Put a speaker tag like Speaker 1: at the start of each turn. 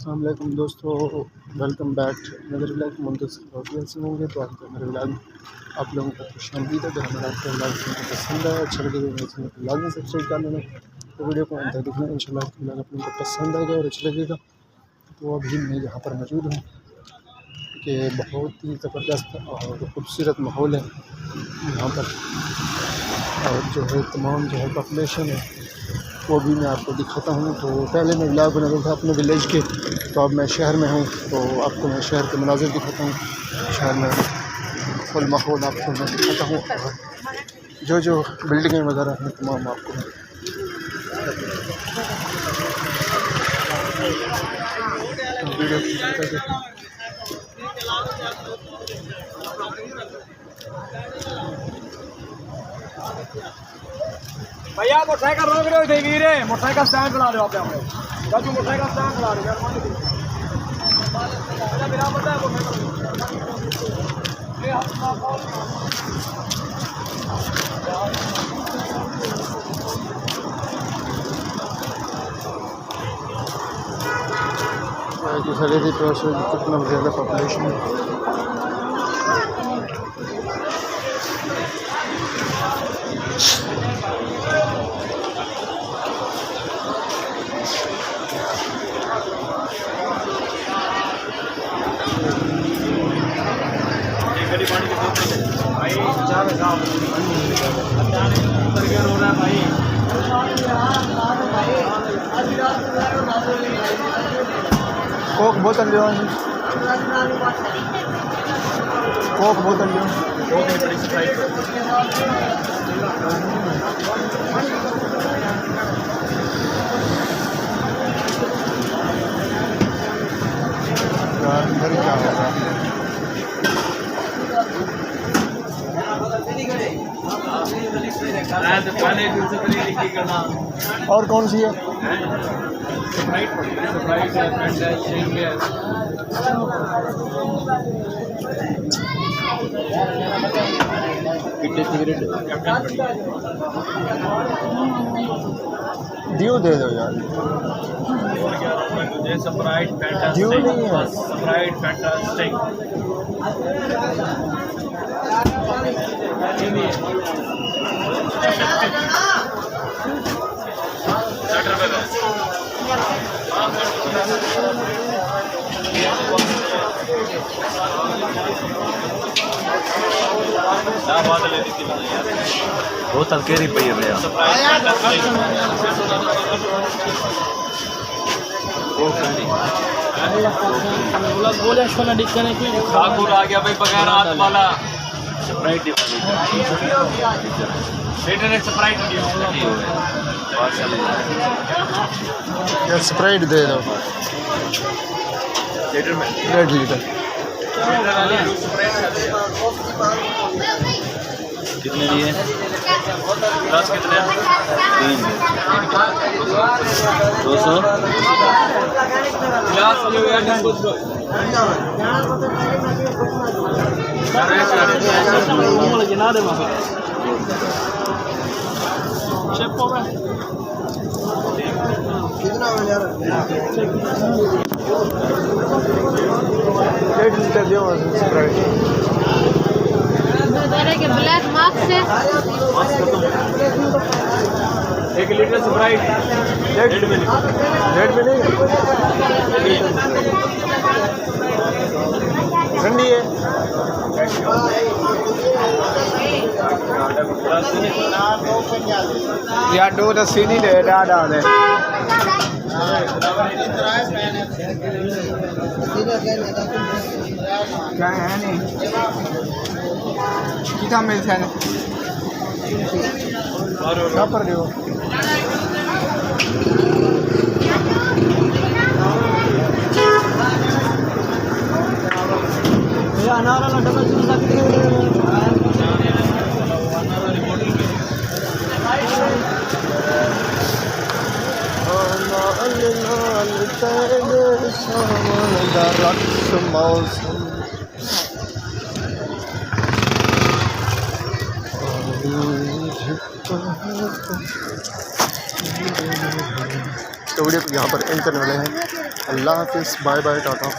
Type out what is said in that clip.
Speaker 1: अस्सलाम वालेकुम दोस्तों, वेलकम बैक मेरे व्लॉग मुंतज़िर से होंगे। तो आपको मेरे व्लॉग आप लोगों को खुशामदीद है। अगर हमारा आपका व्लॉग सुनकर पसंद है, अच्छा लगे तो मेरे व्लॉग में सब्सक्राइब कर लेना। तो वीडियो को अंत तक देखना, इंशाल्लाह आपको व्लॉग अपने को पसंद आएगा और अच्छा लगेगा। तो अभी मैं यहाँ पर मौजूद हूँ कि बहुत ही ज़बरदस्त और खूबसूरत माहौल है यहाँ पर, और जो है तमाम जो है पॉपुलेशन है वो भी मैं आपको दिखाता हूँ। तो पहले मैं व्लॉग बना रहा था अपने विलेज के, तो अब मैं शहर में हूँ, तो आपको मैं शहर के मनाज़िर दिखाता हूँ। शहर में फुल माहौल आपको मैं दिखाता हूँ, और जो बिल्डिंगें वगैरह हैं तमाम आपको मैं वीडियो
Speaker 2: भैया मोटरसाइकिल रोक रहे हो थे वीरे, मोटरसाइकिल स्टैंड खड़ा रहे हो आप बाजू मोटरसाइकिल स्टैंड खड़ा रहे हो मेरा पता
Speaker 1: है कितना ज़्यादा पॉपुलेशन है।
Speaker 2: भाई हो रहा है भाई।
Speaker 1: कोक बोतल लियो, कोक बोतल लियो। अंदर क्या होगा? और कौन सी है? ड्यू दे दो यार। ड्यू नहीं है,
Speaker 2: स्प्राइट फैंटा स्टिंग।
Speaker 3: बोतल केरी पई है भैया।
Speaker 2: बोले सोना डिक्कने की ठाकुर आ गया भाई बगैर हाथ वाला स्प्राइट
Speaker 1: स्प्राइट दे दो डेढ़ लीटर।
Speaker 3: कितने दिए?
Speaker 2: 10 कितने?
Speaker 3: 200।
Speaker 2: गिलास लियो यार, गिना दे वहाँ
Speaker 1: कितना यार? 1.5 लीटर दियो स्प्राइट।
Speaker 4: के ब्लैक मार्क से
Speaker 2: 1 लीटर स्प्राइट
Speaker 1: डेढ़ में नहीं ठंडी है। या 2 रस्सी नहीं दे डाडा दे क्या है नहीं कितना मिलता है क्या पर रहे हो?
Speaker 2: अनार वाला डबल जूसा
Speaker 1: तो वीडियो को यहाँ पर एंड करने वाले हैं। अल्लाह हाफिज़, बाय बाय, टाटा।